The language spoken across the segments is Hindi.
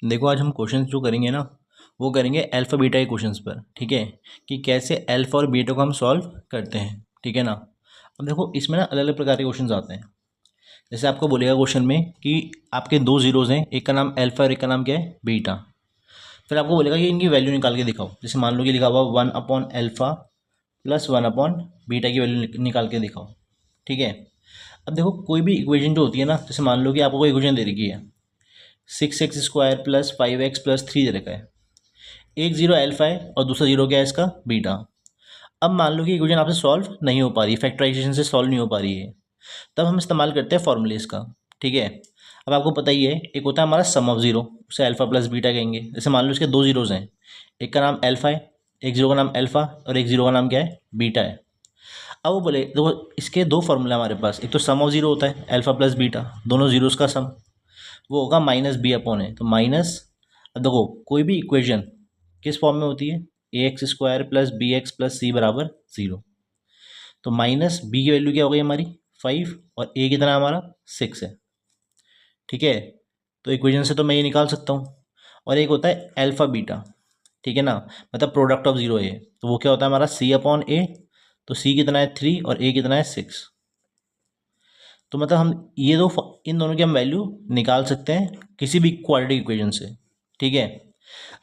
देखो आज हम क्वेश्चन जो करेंगे ना वो करेंगे अल्फ़ा बीटा के क्वेश्चंस पर, ठीक है, कि कैसे अल्फ़ा और बीटा को हम सॉल्व करते हैं, ठीक है ना। अब देखो इसमें ना अलग अलग प्रकार के क्वेश्चंस आते हैं। जैसे आपको बोलेगा क्वेश्चन में कि आपके दो जीरोज़ हैं, एक का नाम अल्फ़ा और एक का नाम क्या है बीटा। फिर आपको बोलेगा कि इनकी वैल्यू निकाल के दिखाओ। जैसे मान लो कि लिखा हुआ 1/अल्फ़ा प्लस 1/बीटा की वैल्यू निकाल के दिखाओ, ठीक है। अब देखो कोई भी इक्वेशन जो होती है ना, जैसे मान लो कि आपको कोई इक्वेशन दे रखी है 6x² प्लस 5x प्लस 3 दे रखा है। एक जीरो अल्फा है और दूसरा जीरो क्या है इसका बीटा। अब मान लो कि इक्वेशन आपसे सॉल्व नहीं हो पा रही, फैक्टराइजेशन से सॉल्व नहीं हो पा रही है, तब हम इस्तेमाल करते हैं फॉर्मूलेस का, ठीक है। अब आपको पता ही है एक होता है हमारा सम ऑफ जीरो, उसे अल्फा प्लस बीटा कहेंगे। जैसे मान लो इसके दो जीरोज़ हैं, एक का नाम अल्फा है, एक जीरो का नाम अल्फा और एक जीरो का नाम क्या है बीटा है। अब वो बोले देखो इसके दो फॉर्मूला हमारे पास, एक तो सम ऑफ जीरो होता है अल्फा प्लस बीटा, दोनों जीरोज़ का सम, वो होगा माइनस बी अपॉन है, तो माइनस। अब देखो कोई भी इक्वेशन किस फॉर्म में होती है, ax² plus b x plus c बराबर 0। तो माइनस बी की वैल्यू क्या हो गई हमारी 5 और a कितना हमारा 6 है, ठीक है। तो इक्वेशन से तो मैं ये निकाल सकता हूँ। और एक होता है अल्फा बीटा, ठीक है ना, मतलब प्रोडक्ट ऑफ जीरो है, तो वो क्या होता है हमारा c अपॉन a। तो c कितना है 3 और a कितना है 6। तो मतलब हम ये दो इन दोनों की हम वैल्यू निकाल सकते हैं किसी भी क्वाड्रेटिक इक्वेशन से, ठीक है।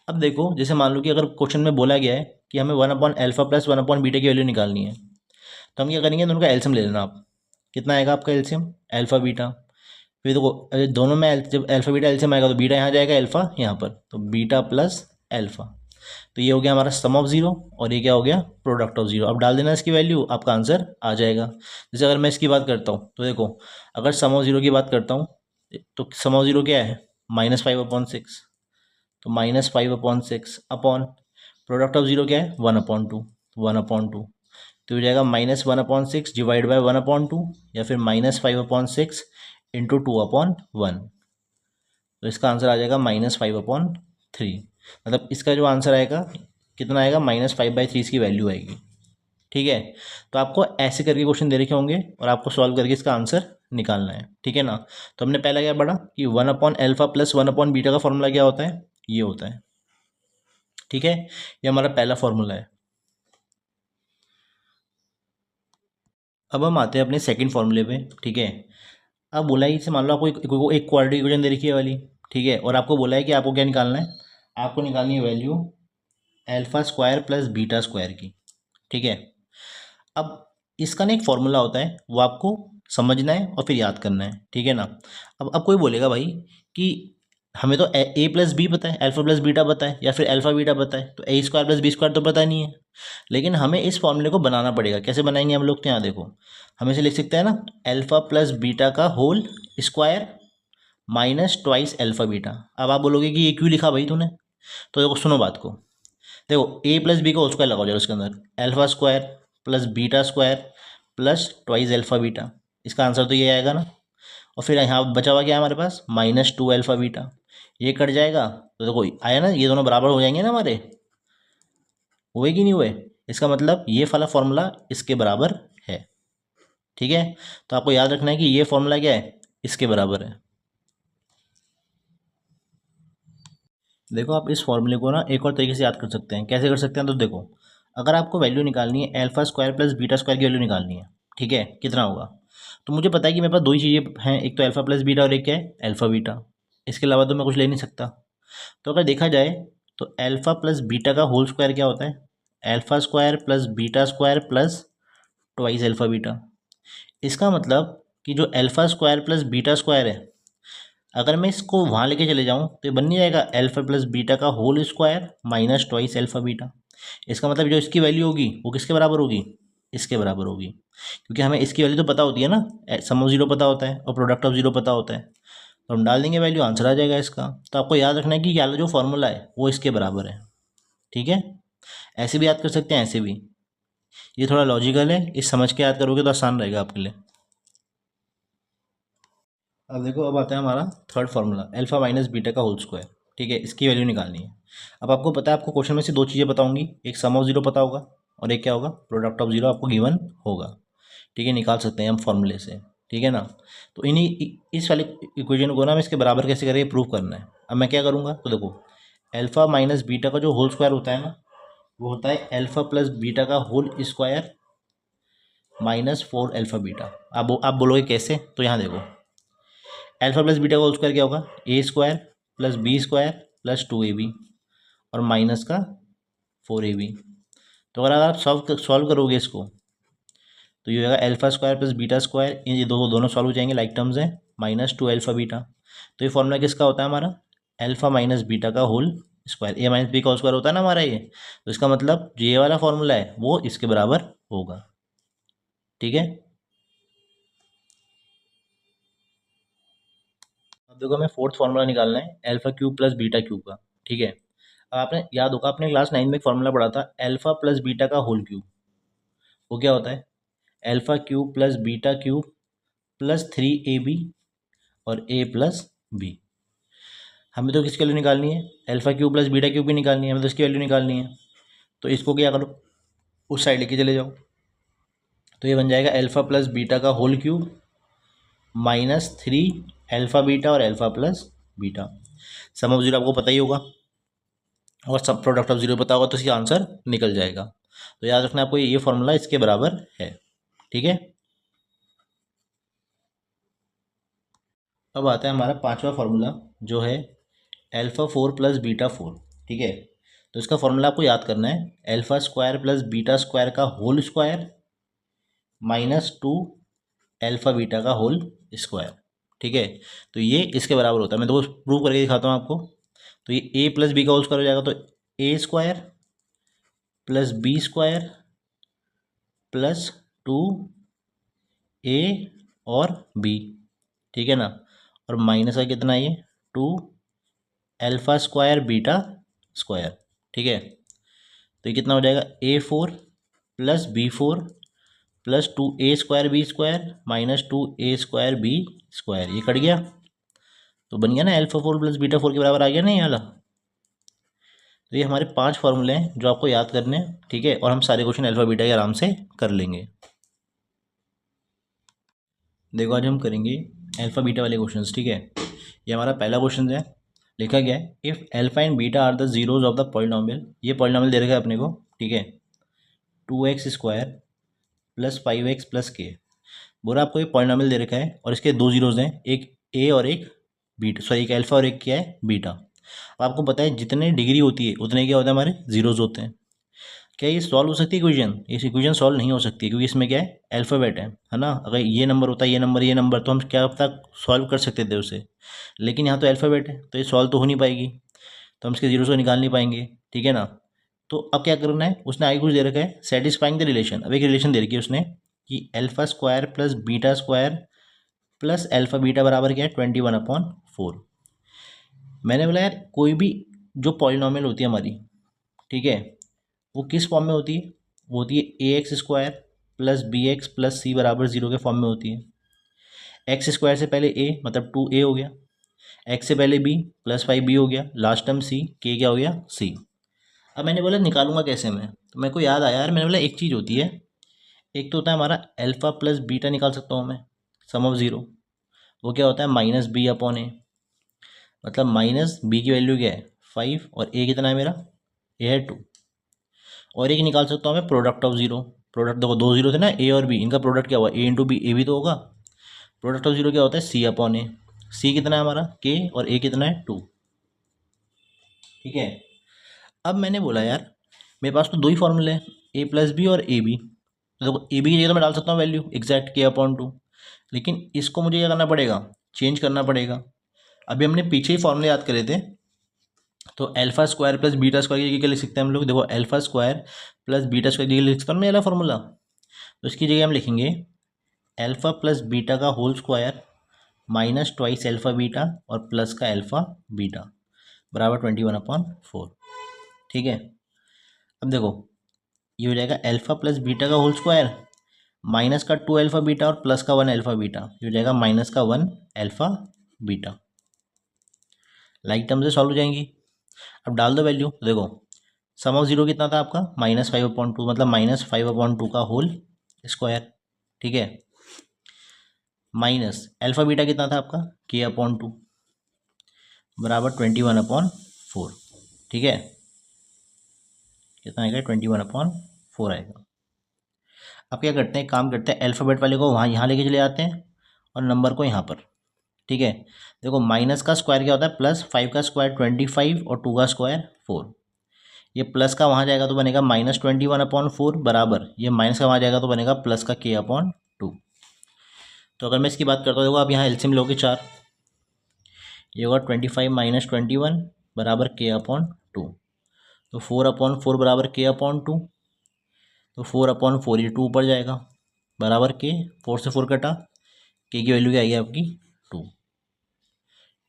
अब देखो जैसे मान लो कि अगर क्वेश्चन में बोला गया है कि हमें 1/अल्फा प्लस 1/बीटा की वैल्यू निकालनी है, तो हम क्या करेंगे, दोनों का एलसीएम ले लेना आप। कितना आएगा आपका एलसीएम अल्फा बीटा। फिर देखो दोनों में जब अल्फा बीटा एलसीएम आएगा तो बीटा यहाँ जाएगा अल्फा यहाँ पर, तो बीटा प्लस अल्फा। तो ये हो गया हमारा सम ऑफ जीरो और ये क्या हो गया प्रोडक्ट ऑफ जीरो। अब डाल देना इसकी वैल्यू, आपका आंसर आ जाएगा। जैसे अगर मैं इसकी बात करता हूँ तो देखो, अगर सम ऑफ जीरो की बात करता हूँ तो सम ऑफ जीरो क्या है -5/6। तो -5/6 अपॉन प्रोडक्ट ऑफ जीरो क्या है 1/2, 1/2। तो हो जाएगा -1/6 डिवाइड बाय 1/2 या फिर -5/6 इंटू 2/1। तो इसका आंसर आ जाएगा -5/3। मतलब इसका जो आंसर आएगा कितना आएगा -5/3 इसकी वैल्यू आएगी, ठीक है। तो आपको ऐसे करके क्वेश्चन दे रखे होंगे और आपको सॉल्व करके इसका आंसर निकालना है, ठीक है ना। तो हमने पहला क्या पढ़ा कि 1/अल्फा प्लस 1/बीटा का फॉर्मूला क्या होता है, ये होता है, ठीक है। ये हमारा पहला फॉर्मूला है। अब हम आते हैं अपने सेकंड फॉर्मूले पे, ठीक है। अब बोला है इसे मान लो आपको एक क्वाड्रेटिक इक्वेशन दे रखी है वाली, ठीक है, और आपको बोला है कि आपको क्या निकालना है, आपको निकालनी है value alpha square plus beta square की, ठीक है। अब इसका ना एक फॉर्मूला होता है, वो आपको समझना है और फिर याद करना है, ठीक है ना। अब कोई बोलेगा भाई कि हमें तो ए प्लस बी पता है, अल्फा प्लस बीटा पता है, या फिर अल्फा बीटा पता है, तो a² प्लस b² तो पता नहीं है। लेकिन हमें इस फॉर्मूले को बनाना पड़ेगा। कैसे बनाएंगे हम लोग, तो यहाँ देखो हम इसे लिख सकते हैं ना, अल्फा प्लस बीटा का whole square minus twice alpha beta. अब आप बोलोगे कि ये क्यों लिखा भाई तूने, तो देखो सुनो बात को। देखो a प्लस बी का होल स्क्वायर लगाओ जरा उसके अंदर, alpha square plus beta square plus twice alpha beta, इसका आंसर तो ये आएगा ना। और फिर यहाँ बचा हुआ क्या है हमारे पास -2 अल्फा बीटा, ये कट जाएगा तो देखो आया ना, ये दोनों बराबर हो जाएंगे ना हमारे, हुए कि नहीं हुए। इसका मतलब ये वाला फॉर्मूला इसके बराबर है, ठीक है। तो आपको याद रखना है कि ये फॉर्मूला क्या है, इसके बराबर है। देखो आप इस फॉर्मूले को ना एक और तरीके से याद कर सकते हैं। कैसे कर सकते हैं, तो देखो अगर आपको वैल्यू निकालनी है alpha square plus beta square की वैल्यू निकालनी है, ठीक है, कितना होगा। तो मुझे पता है कि मेरे पास दो ही चीज़ें हैं, एक तो अल्फा प्लस बीटा और एक क्या है अल्फा बीटा। इसके अलावा तो मैं कुछ ले नहीं सकता। तो अगर देखा जाए तो अल्फा प्लस बीटा का होल स्क्वायर क्या होता है, alpha square plus beta square plus twice alpha beta. इसका मतलब कि जो alpha square plus beta square है, अगर मैं इसको वहाँ लेके चले जाऊँ तो ये बन नहीं जाएगा अल्फा प्लस बीटा का whole square minus twice alpha beta. इसका मतलब जो इसकी वैल्यू होगी वो किसके बराबर होगी, इसके बराबर होगी। क्योंकि हमें इसकी वैल्यू तो पता होती है ना, सम ऑफ जीरो पता होता है और प्रोडक्ट ऑफ जीरो पता होता है, तो हम डाल देंगे वैल्यू, आंसर आ जाएगा इसका। तो आपको याद रखना है कि ये जो फॉर्मूला है वो इसके बराबर है, ठीक है। ऐसे भी याद कर सकते हैं, ऐसे भी। ये थोड़ा लॉजिकल है, इस समझ के याद करोगे तो आसान रहेगा आपके लिए। अब देखो अब आता है हमारा third formula alpha minus beta का होल स्क्वायर, ठीक है, इसकी वैल्यू निकालनी है। अब आपको पता है, आपको क्वेश्चन में से दो चीज़ें बताऊंगी, एक सम ऑफ जीरो पता होगा और एक क्या होगा प्रोडक्ट ऑफ जीरो आपको गिवन होगा, ठीक है, निकाल सकते हैं हम फॉर्मूले से, ठीक है ना। तो इस वाले इक्वेशन को ना मैं इसके बराबर कैसे करें प्रूव करना है। अब मैं क्या करूँगा, तो देखो अल्फ़ा माइनस बीटा का जो होल स्क्वायर होता है ना, वो होता है अल्फ़ा प्लस बीटा का whole square minus 4 alpha beta. आप बोलोगे कैसे, तो यहाँ देखो अल्फ़ा प्लस बीटा का होल स्क्वायर क्या होगा, a square plus b square plus 2ab और माइनस का 4ab। तो अगर आप सॉल्व करोगे इसको तो ये होगा alpha square plus beta square, ये दोनों सॉल्व हो जाएंगे, लाइक टर्म्स हैं, माइनस 2 अल्फ़ा बीटा। तो ये फॉर्मूला किसका होता है हमारा, अल्फ़ा माइनस बीटा का होल स्क्वायर, ए माइनस बी का होल स्क्वायर होता है ना हमारा ये। तो इसका मतलब जो ये वाला फॉर्मूला है वो इसके बराबर होगा। ठीक है, अब देखो हमें फोर्थ फार्मूला निकालना है alpha cube plus beta cube का। ठीक है, अब आपने याद होगा आपने क्लास 9 में एक फार्मूला पढ़ा था अल्फ़ा प्लस बीटा का होल क्यूब। वो क्या होता है, alpha cube plus beta cube plus 3ab और a प्लस बी। हमें तो किसकी वैल्यू निकालनी है, alpha cube plus beta cube भी निकालनी है, हमें तो इसकी वैल्यू निकालनी है। तो इसको क्या करो, उस साइड लेके चले जाओ। तो ये बन जाएगा अल्फ़ा प्लस बीटा का whole cube minus 3 alpha beta और alpha plus beta. Sum of zero आपको पता ही होगा और सब प्रोडक्ट ऑफ जीरो पता होगा तो इसका आंसर निकल जाएगा। तो याद रखना आपको ये फॉर्मूला इसके बराबर है। ठीक है, अब आता है हमारा पांचवा फार्मूला जो है अल्फ़ा 4 प्लस बीटा 4। ठीक है, तो इसका फॉर्मूला आपको याद करना है alpha square plus beta square का whole square minus 2 alpha beta का होल स्क्वायर। ठीक है, तो ये इसके बराबर होता है, मैं तो प्रूव करके दिखाता हूँ आपको। तो ये ए प्लस बी का होल स्क्वायर हो जाएगा, तो a square plus b square plus 2a और b। ठीक है ना, और माइनस का कितना है ये 2 अल्फ़ा स्क्वायर बीटा स्क्वायर। ठीक है, तो ये कितना हो जाएगा a4 plus b4 plus 2a square B square minus 2a square B square. ये कट गया तो बन गया ना अल्फ़ा 4 प्लस बीटा 4 के बराबर आ गया ना ये वाला। तो ये हमारे 5 फॉर्मूले हैं जो आपको याद करने हैं। ठीक है, और हम सारे क्वेश्चन अल्फ़ा बीटा के आराम से कर लेंगे। देखो आज हम करेंगे अल्फ़ा बीटा वाले क्वेश्चंस। ठीक है, ये हमारा पहला क्वेश्चन है, लिखा गया है if alpha and beta are the zeros of the polynomial. ये पॉलिनोमियल दे रखा है अपने को। ठीक है, 2x square plus 5x plus के। बोला आपको ये पॉलिनोमियल दे रखा है और इसके दो जीरोज हैं, एक ए और एक बीटा, सॉरी एक अल्फ़ा और एक क्या है बीटा। अब आपको पता है जितने डिग्री होती है उतने क्या होता है हमारे जीरोज होते हैं। क्या ये सॉल्व हो सकती है इक्वेशन, इस इक्वेशन सॉल्व नहीं हो सकती क्योंकि इसमें क्या है अल्फ़ाबेट है ना। अगर ये नंबर होता है ये नंबर तो हम क्या अब तक सॉल्व कर सकते थे उसे, लेकिन यहाँ तो अल्फ़ाबेट है तो ये सॉल्व तो हो नहीं पाएगी, तो हम इसके जीरो को निकाल नहीं पाएंगे। ठीक है ना, तो अब क्या करना है, उसने आगे कुछ दे रखा है सेटिस्फाइंग द रिलेशन। अब एक रिलेशन दे रखी है उसने कि alpha square plus beta square plus alpha beta बराबर क्या है 21/4। मैंने बोला यार कोई भी जो पॉलिनोमियल होती है हमारी, ठीक है, वो किस फॉर्म में होती है, वो होती है a x square plus b x plus c बराबर 0 के फॉर्म में होती है। एक्स स्क्वायर से पहले ए मतलब 2a हो गया, एक्स से पहले बी प्लस 5b हो गया, लास्ट टर्म सी के क्या हो गया सी। अब मैंने बोला निकालूंगा कैसे मैं, तो मेरे को याद आया यार, मैंने बोला एक चीज़ होती है, एक तो होता है हमारा अल्फ़ा प्लस बीटा निकाल सकता हूँ मैं, सम ऑफ ज़ीरो। वो क्या होता है माइनस बी अपॉन ए, मतलब माइनस बी की वैल्यू क्या है 5 और ए कितना है मेरा, ए है 2। और एक निकाल सकता हूँ मैं प्रोडक्ट ऑफ जीरो। प्रोडक्ट देखो दो जीरो थे ना ए और बी, इनका प्रोडक्ट क्या हुआ ए इंटू बी, ए भी तो होगा। प्रोडक्ट ऑफ जीरो क्या होता है सी अपॉन ए, सी कितना है हमारा के और ए कितना है 2। ठीक है, अब मैंने बोला यार मेरे पास तो दो ही फॉर्मूले हैं ए प्लस बी और ए बी। तो देखो ए बी की जगह तो मैं डाल सकता हूँ वैल्यू एग्जैक्ट के अपॉन 2, लेकिन इसको मुझे क्या करना पड़ेगा, चेंज करना पड़ेगा। अभी हमने पीछे ही फॉर्मूले याद करे थे, तो alpha square plus beta square की जगह क्या लिख सकते हैं हम लोग, देखो alpha square plus beta square की जगह लिख सकता हूँ मैं वाला फॉर्मूला। तो इसकी जगह हम लिखेंगे अल्फा प्लस बीटा का whole square minus twice alpha beta और प्लस का अल्फा बीटा बराबर 21/4। ठीक है, अब देखो ये हो जाएगा अल्फा प्लस बीटा का होल स्क्वायर माइनस का 2 अल्फा बीटा और प्लस का 1 अल्फा बीटा, ये हो जाएगा माइनस का 1 अल्फा बीटा। लाइक टर्म से सॉल्व हो जाएंगी। अब डाल दो वैल्यू, तो देखो सम ऑफ जीरो कितना था आपका -5/2, मतलब -5/2 का होल स्क्वायर। ठीक है, माइनस अल्फ़ा बीटा कितना था आपका k/2 बराबर 21/4। ठीक है, कितना आएगा 21/4 आएगा। अब क्या करते हैं, काम करते हैं, अल्फ़ाबेट वाले को वहाँ यहाँ लेके चले जाते हैं और नंबर को यहाँ पर। ठीक है, देखो माइनस का स्क्वायर क्या होता है प्लस, 5 का स्क्वायर 25 और 2 का स्क्वायर 4। ये प्लस का वहाँ जाएगा तो बनेगा -21/4 बराबर, ये माइनस का वहाँ जाएगा तो बनेगा प्लस का k/2। तो अगर मैं इसकी बात करता हूँ, देखो आप यहाँ एलसीएम लोगे 4, ये होगा 25 - 21 बराबर k/2। तो 4/4 बराबर k/2, तो 4/4 ये 2 ऊपर जाएगा बराबर के, 4 से 4 कटा, के की वैल्यू क्या आएगी आपकी 2।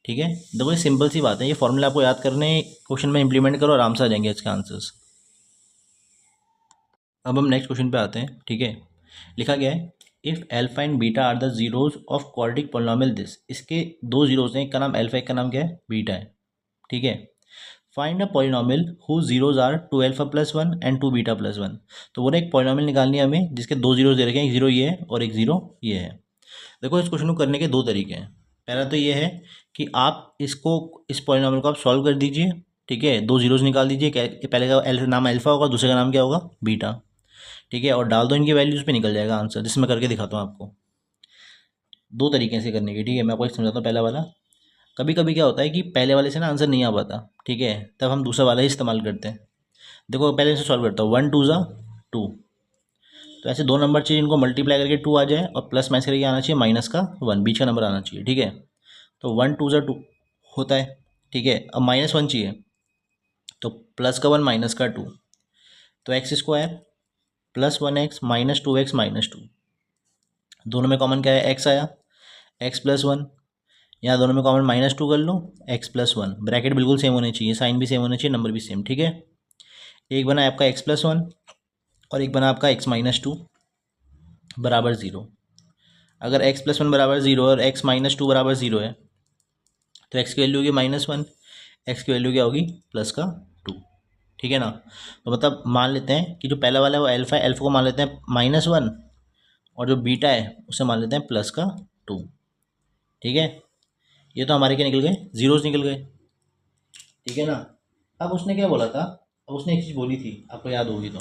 ठीक है, देखो ये सिंपल सी बात है, ये फॉर्मूला आपको याद करने, क्वेश्चन में इंप्लीमेंट करो, आराम से आ जाएंगे इसके आंसर्स। अब हम नेक्स्ट क्वेश्चन पे आते हैं। ठीक है, लिखा गया है if alpha and beta are the zeros of quadratic polynomial this, इसके दो जीरोज हैं, एक का नाम अल्फा, एक का नाम क्या है बीटा है। ठीक है, find a polynomial who zeros are 2 alpha + 1 and 2 beta + 1। तो वो एक पॉलिनॉमियल निकालनी है हमें जिसके दो जीरोज दे रखे हैं, एक जीरो ये है और एक जीरो ये है। देखो इस क्वेश्चन को करने के दो तरीके हैं। पहला तो ये है कि आप इसको, इस पॉलिनॉमियल को आप सॉल्व कर दीजिए। ठीक है, दो जीरोज निकाल दीजिए, पहले का नाम अल्फा होगा, दूसरे का नाम क्या होगा बीटा। ठीक है, और डाल दो इनकी वैल्यूज पे, निकल जाएगा आंसर, जिसमें मैं करके दिखाता हूँ आपको। दो तरीके से करने के, ठीक है, मैं आपको एक समझाता हूँ। पहला वाला, कभी कभी क्या होता है कि पहले वाले से ना आंसर नहीं आ पाता, ठीक है, तब हम दूसरा वाला ही इस्तेमाल करते हैं। देखो पहले से सॉल्व करता हूँ, 1 × 2 = 2। तो ऐसे दो नंबर चाहिए इनको मल्टीप्लाई करके 2 आ जाए, और प्लस माइनस करके आना चाहिए -1, बीच का नंबर आना चाहिए। ठीक है, तो 1 × 2 = 2 होता है। ठीक है, अब -1 चाहिए, तो प्लस का 1 माइनस का 2, तो x² + 1x - 2x - 2, दोनों में कॉमन क्या है x आया, x + 1, यहाँ दोनों में कॉमन -2 कर लो, x + 1, ब्रैकेट बिल्कुल सेम होने चाहिए, साइन भी सेम होने चाहिए, नंबर भी सेम। ठीक है, एक बना आपका x + 1 और एक बना आपका x - 2 बराबर 0। अगर x + 1 बराबर 0 और x - 2 बराबर 0 है, तो x की वैल्यू होगी -1, x की वैल्यू क्या होगी प्लस का 2। ठीक है ना, तो मतलब मान लेते हैं कि जो पहला वाला है वो अल्फा है, अल्फा को मान लेते हैं -1, और जो बीटा है उसे मान लेते हैं प्लस का 2। ठीक है, ये तो हमारे क्या निकल गए, जीरोस निकल गए। ठीक है ना, अब उसने क्या बोला था, अब उसने एक चीज़ बोली थी, आपको याद होगी तो,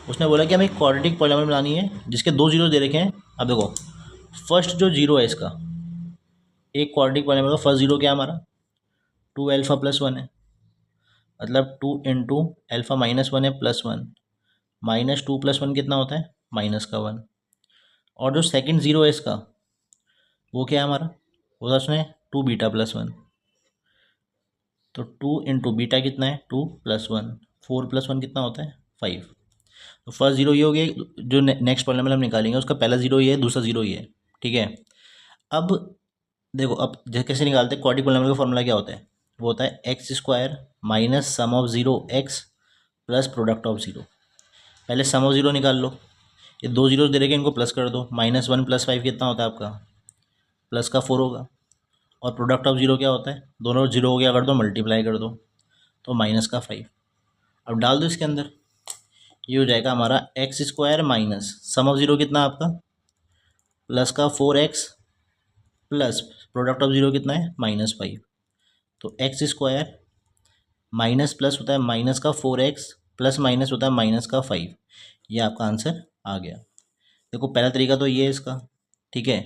उसने बोला कि हमें एक क्वाड्रेटिक पॉलिनॉमियल बनानी है जिसके दो जीरो दे रखे हैं। अब देखो फर्स्ट जो जीरो है इसका, एक क्वाड्रेटिक पॉलिनॉमियल का फर्स्ट जीरो क्या है हमारा 2 अल्फा + 1 है, मतलब 2 × अल्फा -1 है +1, -2 + 1 कितना होता है -1। और जो सेकंड जीरो है इसका वो क्या है हमारा, वो था उसने 2 बीटा + 1, तो 2 × बीटा कितना है 2 + 1, 4 + 1 कितना होता है 5। तो फर्स्ट जीरो ये हो गया, जो नेक्स्ट पॉलिनॉमियल हम निकालेंगे उसका पहला जीरो ये है, दूसरा जीरो ये है। ठीक है, अब देखो, अब कैसे निकालते हैं, क्वाड्रेटिक पॉलिनॉमियल का फॉर्मूला क्या होता है, वो होता है x² - sum of 0x plus product of 0। पहले सम ऑफ 0 निकाल लो, ये दो जीरो दे रखे इनको प्लस कर दो, -1 + 5 कितना होता है आपका प्लस का 4 होगा, और प्रोडक्ट ऑफ 0 क्या होता है, दोनों जीरो हो गया कर दो, मल्टीप्लाई कर दो, तो -5। अब डाल दो इसके अंदर, ये हो जाएगा हमारा x² - सम ऑफ 0 कितना आपका प्लस का 4x प्लस प्रोडक्ट ऑफ 0 कितना है -5। तो x² माइनस प्लस होता है माइनस का 4x प्लस माइनस होता है माइनस का 5। ये आपका आंसर आ गया। देखो पहला तरीका तो ये है इसका। ठीक है,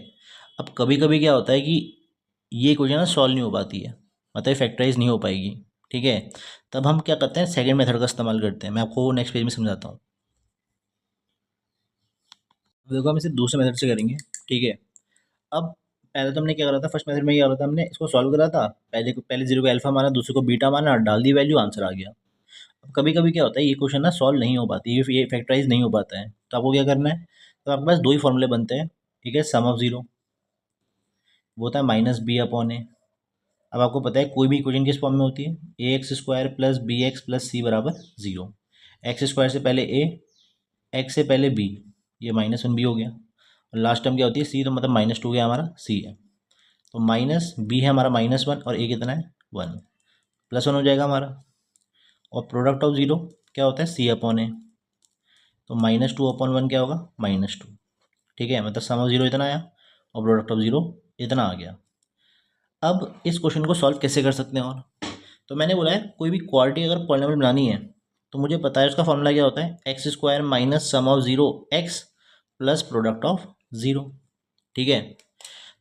अब कभी कभी क्या होता है कि ये क्वेश्चन ना सॉल्व नहीं हो पाती है, मतलब फैक्टराइज नहीं हो पाएगी। ठीक है, तब हम क्या करते हैं, सेकंड मेथड का इस्तेमाल करते हैं, मैं आपको नेक्स्ट पेज में समझाता हूँ। देखो हम इसे दूसरे मेथड से करेंगे। ठीक है, अब पहले तो हमने क्या करा था, फर्स्ट मेथड में क्या करा था, हमने इसको सॉल्व करा था, पहले जीरो को अल्फा माना, दूसरे को बीटा माना, डाल दी वैल्यू, आंसर आ गया। अब कभी कभी क्या होता है, ये क्वेश्चन ना सॉल्व नहीं हो पाती, ये फैक्टराइज नहीं हो पाता है, तो आपको क्या करना है, तो आपके पास दो ही फॉर्मूले बनते हैं। ठीक है, सम ऑफ 0 वो होता है -b/a। अब आपको पता है कोई भी इक्वेशन किस फॉर्म में होती है, ax² + bx + c बराबर 0। x² से पहले a, x से पहले b, ये -1b हो गया, और लास्ट टर्म क्या होती है c, तो मतलब -2 गया हमारा c है, तो -b है हमारा -1 और a कितना है 1, +1 हो जाएगा हमारा, और प्रोडक्ट ऑफ 0 क्या होता है c/a, तो -2/1 क्या होगा -2। ठीक है, मतलब सम ऑफ 0 इतना आया, और प्रोडक्ट ऑफ ज़ीरो इतना आ गया। अब इस क्वेश्चन को सॉल्व कैसे कर सकते हैं? और तो मैंने बोला है कोई भी क्वालिटी अगर पॉलिनोमियल बनानी है तो मुझे पता है उसका फॉर्मूला क्या होता है, x square minus sum of zero x plus product of zero. ठीक है,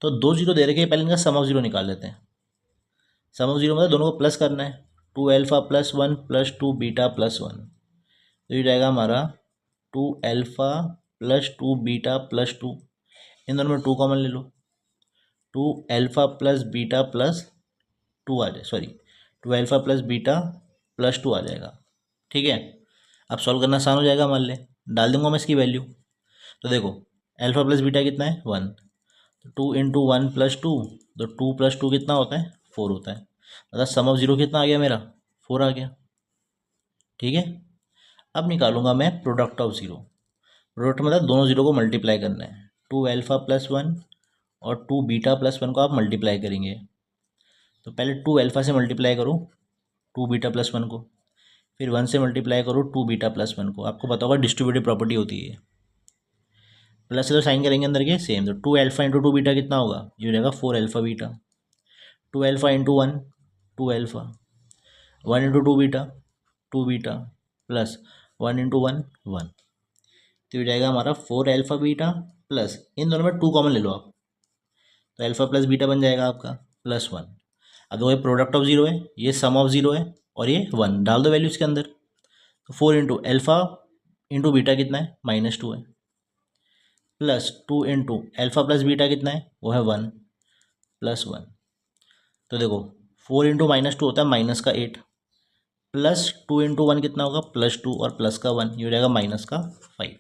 तो दो जीरो दे रखे, पहले इनका सम ऑफ ज़ीरो निकाल लेते हैं। सम ऑफ ज़ीरो मतलब दोनों को प्लस करना है, 2 alpha plus 1 plus 2 beta plus 1। तो ये जाएगा हमारा 2 अल्फ़ा प्लस 2 बीटा प्लस 2, इन दोनों में 2 कॉमन ले लो, 2 अल्फ़ा प्लस बीटा प्लस 2 आ जाए, sorry 2 alpha plus beta plus 2 आ जाएगा। ठीक है, अब सॉल्व करना आसान हो जाएगा। मान ले डाल दूंगा मैं इसकी वैल्यू। तो देखो अल्फ़ा प्लस बीटा कितना है 1, तो 2 × 1 प्लस 2, तो 2 प्लस 2 कितना होता है 4 होता है। मतलब सम ऑफ ज़ीरो कितना आ गया मेरा 4 आ गया। ठीक है, अब निकालूंगा मैं प्रोडक्ट ऑफ ज़ीरो। प्रोडक्ट मतलब दोनों ज़ीरो को मल्टीप्लाई करना है, 2 अल्फ़ा प्लस 1 और 2 बीटा प्लस 1 को आप मल्टीप्लाई करेंगे। तो पहले 2 अल्फ़ा से मल्टीप्लाई करो 2 बीटा प्लस 1 को, फिर 1 से मल्टीप्लाई करो 2 बीटा प्लस 1 को। आपको पता होगा डिस्ट्रीब्यूटिव प्रॉपर्टी होती है। प्लस से तो साइन करेंगे अंदर के सेम, तो 2 अल्फ़ा इंटू 2 बीटा कितना होगा, ये हो जाएगा 4 alpha beta. 2 alpha into 1 2 alpha, 1 into 2 beta 2 beta plus 1 into 1 1। तो ये जाएगा हमारा 4 अल्फ़ा बीटा प्लस, इन दोनों में 2 कॉमन ले लो आप, तो अल्फ़ा प्लस बीटा बन जाएगा आपका प्लस 1। अब देखो ये प्रोडक्ट ऑफ ज़ीरो है, ये सम ऑफ ज़ीरो है, और ये 1 डाल दो वैल्यू इसके अंदर। तो 4 इंटू अल्फ़ा इंटू बीटा कितना है -2 है, plus 2 into alpha plus beta कितना है वो है 1 प्लस 1। तो देखो 4 इंटू -2 होता है -8, प्लस 2 इंटू 1 कितना होगा +2 और प्लस का 1, ये हो जाएगा -5।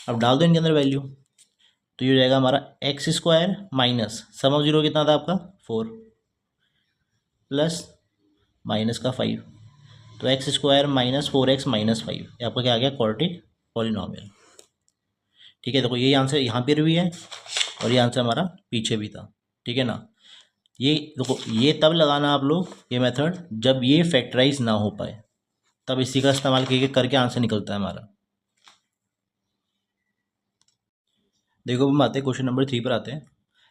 अब डाल दो इनके अंदर वैल्यू, तो ये हो जाएगा हमारा x square minus sum of zero कितना था आपका 4 प्लस -5, तो x square minus 4x minus 5, ये आपका क्या आ गया क्वाड्रेटिक पॉलिनोमियल। ठीक है, देखो यही आंसर यहाँ पर भी है और ये आंसर हमारा पीछे भी था। ठीक है ना, ये देखो ये तब लगाना आप लोग ये मेथड जब ये फैक्टराइज ना हो पाए, तब इसी का इस्तेमाल करके आंसर निकलता है हमारा। देखो हम आते हैं क्वेश्चन नंबर 3 पर आते हैं।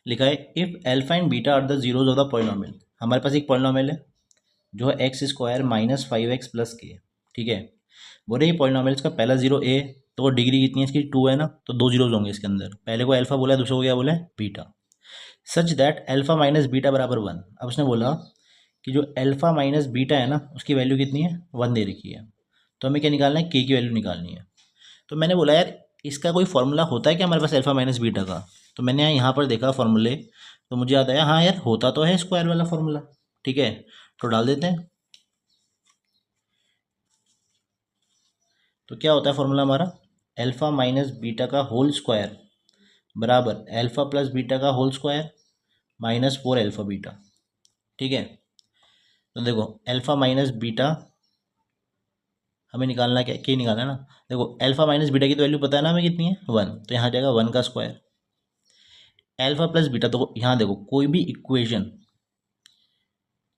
लिखा है if alpha and beta are the zeros of the polynomial. हमारे पास एक पॉलिनोमियल है जो है x square minus 5x plus के। ठीक है, बोले ये पॉलिनोमियल्स का पहला जीरो ए, तो वो डिग्री कितनी है इसकी 2 है ना, तो दो जीरोज होंगे इसके अंदर। पहले को अल्फा बोला है, दूसरे को क्या बोला है beta. Such that alpha minus beta बराबर 1। अब उसने बोला कि जो अल्फा माइनस बीटा है ना उसकी वैल्यू कितनी है 1 दे रखी है, तो हमें क्या निकालना है के की वैल्यू निकालनी है। तो मैंने बोला यार इसका कोई फॉर्मूला होता है क्या हमारे पास अल्फा माइनस बीटा का, तो मैंने यहाँ पर देखा फॉर्मूले, तो मुझे याद आया हाँ यार होता तो है स्क्वायर वाला फॉर्मूला। ठीक है, तो डाल देते हैं। तो क्या होता है फॉर्मूला हमारा, अल्फा माइनस बीटा का होल स्क्वायर बराबर अल्फा प्लस बीटा का होल स्क्वायर -4 अल्फा बीटा। ठीक है, तो देखो अल्फा माइनस बीटा हमें निकालना क्या के निकालना है ना। देखो अल्फा माइनस बीटा की तो वैल्यू पता है ना हमें कितनी है 1, तो यहाँ जाएगा 1 का स्क्वायर। अल्फा प्लस बीटा, तो यहाँ देखो कोई भी इक्वेशन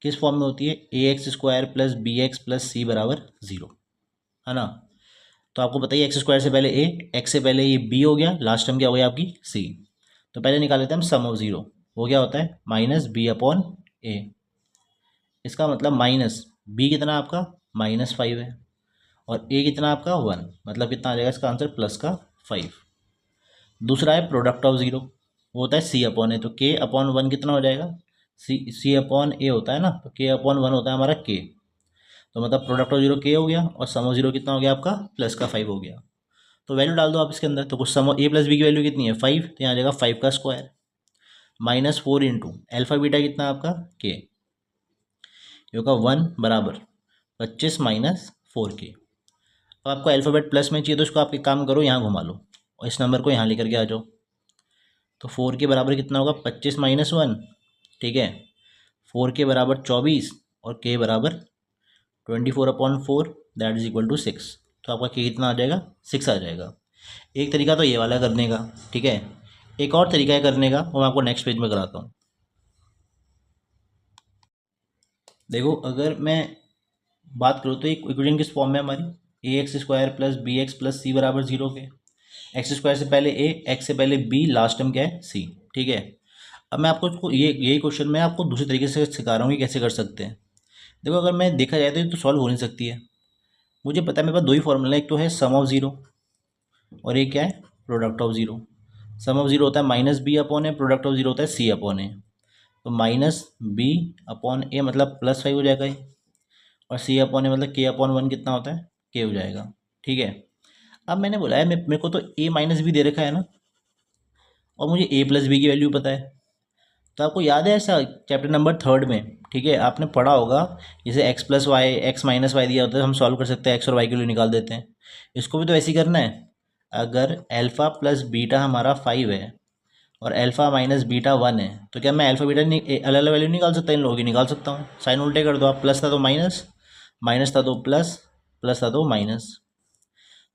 किस फॉर्म में होती है, ax square plus b x plus c बराबर 0, है ना। तो आपको बताइए एक्स स्क्वायर से पहले a, x से पहले ये b हो गया, लास्ट टर्म क्या हो गया आपकी c। तो पहले निकाल लेते हैं हम सम ऑफ ज़ीरो, वो क्या होता है -b/a। इसका मतलब माइनस b कितना आपका -5 है और a कितना आपका 1, मतलब कितना आ जाएगा इसका आंसर +5। दूसरा है प्रोडक्ट ऑफ ज़ीरो, वो होता है c/a, तो k/1 कितना हो जाएगा c/a होता है ना, तो k/1 होता है हमारा k। तो मतलब प्रोडक्ट ऑफ ज़ीरो k हो गया और सम ऑफ ज़ीरो कितना हो गया आपका +5 हो गया। तो वैल्यू डाल दो आप इसके अंदर, तो कुछ सम a प्लस बी की वैल्यू कितनी है 5, तो यहाँ आ जाएगा 5 का स्क्वायर -4 इंटू अल्फा बीटा कितना आपका k, ये होगा 1 बराबर 25 -4k। अब आपको अल्फ़ाबेट प्लस में चाहिए तो इसको आप एक काम करो यहाँ घुमा लो और इस नंबर को यहाँ लेकर के आ जाओ। तो 4 के बराबर कितना होगा 25 -1। ठीक है, 4 के बराबर 24 और के बराबर 24/4, दैट इज इक्वल टू 6। तो आपका के कितना आ जाएगा 6 आ जाएगा। एक तरीका तो ये वाला करने का। ठीक है, एक और तरीका है करने का, वो मैं आपको नेक्स्ट पेज में कराता हूँ। देखो अगर मैं बात करूँ तो एक इक्वेशन किस फॉर्म में हमारी, a x square plus b x plus c बराबर 0 के। एक्स स्क्वायर से पहले ए, एक्स से पहले बी, लास्ट टर्म क्या है सी। ठीक है, अब मैं आपको इसको यही क्वेश्चन मैं आपको दूसरे तरीके से सिखा रहा हूँ कि कैसे कर सकते हैं। देखो अगर मैं देखा जाए तो ये तो सॉल्व हो नहीं सकती है। मुझे पता है मेरे पास दो ही फॉर्मूला है, एक तो है सम ऑफ ज़ीरो और एक क्या है product of zero. Sum of zero होता है minus B upon A, product of zero होता है सी अपॉन ए। तो माइनस बी अपॉन ए मतलब +5 हो जाएगा ये, और सी अपॉन ए मतलब के अपॉन वन कितना होता है के हो जाएगा। ठीक है, अब मैंने बोला है मेरे को तो ए माइनस बी दे रखा है ना, और मुझे ए प्लस बी की वैल्यू पता है। तो आपको याद है ऐसा चैप्टर नंबर 3 में, ठीक है, आपने पढ़ा होगा जैसे X plus Y X minus Y दिया होता है, हम सॉल्व कर सकते हैं, एक्स और वाई के लिए निकाल देते हैं। इसको भी तो ऐसे ही करना है। अगर एल्फ़ा प्लस बीटा हमारा 5 है और एल्फ़ा माइनस बीटा 1 है, तो क्या मैं अल्फ़ा बीटा अलग अलग वैल्यू निकाल सकता हूँ? इन लोगों की निकाल सकता हूँ। साइन उल्टे कर दो आप, प्लस था तो माइनस, माइनस था तो प्लस, प्लस था तो माइनस।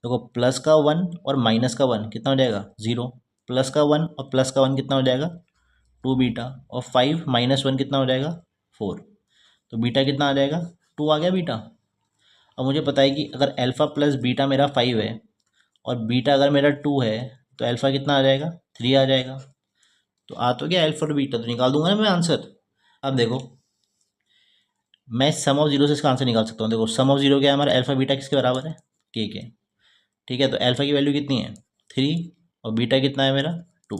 देखो प्लस का 1 और माइनस का 1 कितना हो जाएगा 0, प्लस का 1 और प्लस का 1 कितना हो जाएगा 2 बीटा, और 5 माइनस 1 कितना हो जाएगा 4। तो बीटा कितना आ जाएगा 2 आ गया बीटा। अब मुझे पता है कि अगर अल्फ़ा प्लस बीटा मेरा 5 है और बीटा अगर मेरा 2 है, तो अल्फ़ा कितना आ जाएगा 3 आ जाएगा। तो आ तो गया अल्फ़ा और बीटा, तो निकाल दूंगा ना मैं आंसर। अब देखो मैं सम ऑफ जीरो से इसका आंसर निकाल सकता हूँ। देखो सम ऑफ जीरो क्या है हमारा, अल्फ़ा बीटा किसके बराबर है के। ठीक है, तो अल्फ़ा की वैल्यू कितनी है 3 और बीटा कितना है मेरा 2,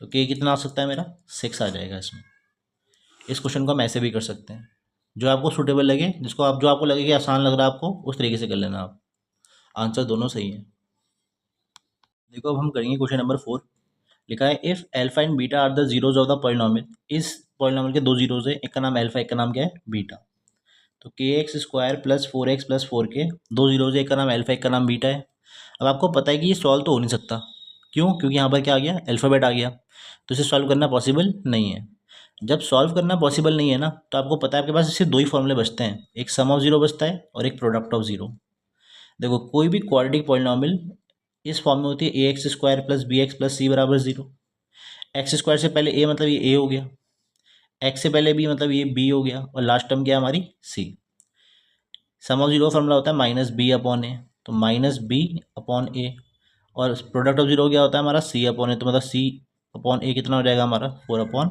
तो के कितना आ सकता है मेरा 6 आ जाएगा इसमें। इस क्वेश्चन को हम ऐसे भी कर सकते हैं, जो आपको सूटेबल लगे, जो आपको लगे कि आसान लग रहा है आपको, उस तरीके से कर लेना आप। आंसर दोनों सही है। देखो अब हम करेंगे क्वेश्चन नंबर 4। लिखा है if alpha and beta are the zeros of the polynomial. इस पॉलिनॉमियल के दो जीरोज है, एक का नाम अल्फा, एक का नाम क्या है बीटा। तो के x square plus 4x plus 4k, दो जीरोज है, एक का नाम अल्फा, एक का नाम बीटा है। अब आपको पता है कि ये सॉल्व तो हो नहीं सकता। क्यों? क्योंकि यहाँ पर क्या आ गया अल्फ़ाबेट आ गया, तो इसे सॉल्व करना पॉसिबल नहीं है। जब सॉल्व करना पॉसिबल नहीं है ना, तो आपको पता है आपके पास सिर्फ दो ही फॉर्मूले बचते हैं, एक सम ऑफ जीरो बचता है और एक प्रोडक्ट ऑफ जीरो। देखो कोई भी क्वाड्रेटिक पॉलिनॉमियल इस फॉर्म में होती है a x square plus b x plus c बराबर जीरो। एक्स स्क्वायर से पहले ए मतलब ये ए हो गया, एक्स से पहले बी मतलब ये बी हो गया, और लास्ट टर्म क्या है हमारी सी। सम ऑफ जीरो फॉर्मूला होता है माइनस बी अपॉन ए, तो माइनस बी अपॉन ए, और प्रोडक्ट ऑफ जीरो क्या होता है हमारा सी अपॉन ए, तो मतलब सी अपॉन ए कितना हो जाएगा हमारा 4 अपॉन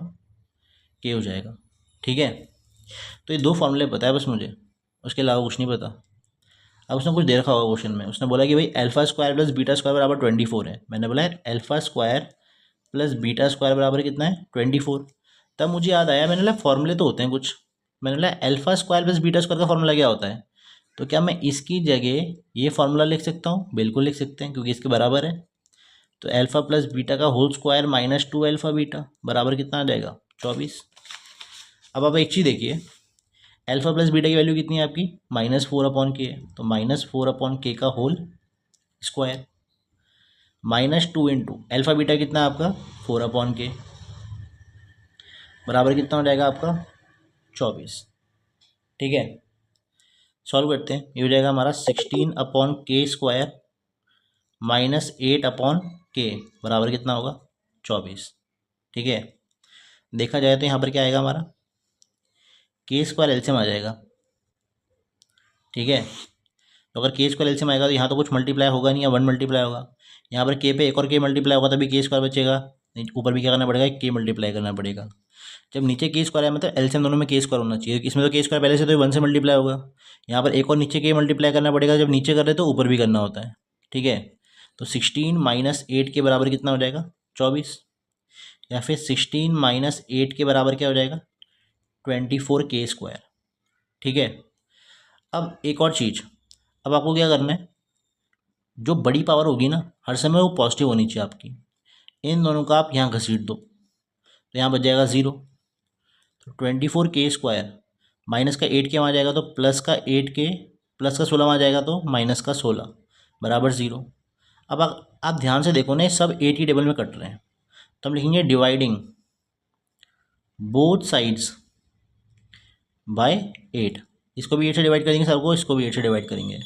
के हो जाएगा। ठीक है, तो ये दो फॉर्मूले पता है बस मुझे, उसके अलावा कुछ नहीं पता। अब उसने कुछ दे रखा होगा क्वेश्चन में, उसने बोला कि भाई alpha square plus beta square बराबर 24 है। मैंने बोला alpha square plus beta square बराबर कितना है 24। तब मुझे याद आया, मैंने बोला फॉर्मूले तो होते हैं कुछ। मैंने बोला alpha square plus beta square का फॉर्मूला क्या होता है, तो क्या मैं इसकी जगह ये फार्मूला लिख सकता हूँ? बिल्कुल लिख सकते हैं, क्योंकि इसके बराबर है। तो अल्फा प्लस बीटा का whole square minus 2 alpha beta बराबर कितना आ जाएगा 24। अब आप एक चीज़ देखिए, अल्फा प्लस बीटा की वैल्यू कितनी है आपकी -4 अपॉन के है, तो -4 अपॉन के का whole square, -2 into alpha beta कितना है आपका 4 अपॉन के, बराबर कितना हो जाएगा आपका 24। ठीक है, सॉल्व करते हैं। ये हो जाएगा हमारा 16 अपॉन के स्क्वायर -8 अपॉन के बराबर कितना होगा 24। ठीक है, देखा जाए तो यहाँ पर क्या आएगा हमारा के स्क्वायर एलसीएम आ जाएगा। ठीक है, तो अगर के स्क्वायर एलसीएम आएगा तो यहाँ तो कुछ मल्टीप्लाई होगा नहीं, या 1 मल्टीप्लाई होगा। यहाँ पर के पे एक और के मल्टीप्लाई होगा तभी के स्क्वायर बचेगा, ऊपर भी क्या करना पड़ेगा के मल्टीप्लाई करना पड़ेगा। जब नीचे के स्क्वायर है मतलब एलसीएम दोनों में के स्क्वायर होना चाहिए, इसमें तो के स्क्वायर पहले से तो 1 से मल्टीप्लाई होगा, यहाँ पर एक और नीचे के मल्टीप्लाई करना पड़ेगा, जब नीचे कर रहे तो ऊपर भी करना होता है। ठीक है, तो 16 - 8 के बराबर कितना हो जाएगा 24, या फिर 16 - 8 के बराबर क्या हो जाएगा 24 के स्क्वायर। ठीक है, अब एक और चीज़, अब आपको क्या करना है, जो बड़ी पावर होगी ना हर समय वो पॉजिटिव होनी चाहिए आपकी। इन दोनों का आप यहाँ घसीट दो, तो यहाँ बच जाएगा 0। तो 24 के स्क्वायर माइनस का 8 के वहाँ जाएगा तो प्लस का 8 के, प्लस का 16 वहाँ जाएगा तो माइनस का 16 बराबर 0। अब आप ध्यान से देखो ना, ये सब 8 की टेबल में कट रहे हैं, तो हम लिखेंगे डिवाइडिंग बोथ साइड्स बाय 8। इसको भी 8 से डिवाइड करेंगे सबको, इसको भी 8 से डिवाइड करेंगे,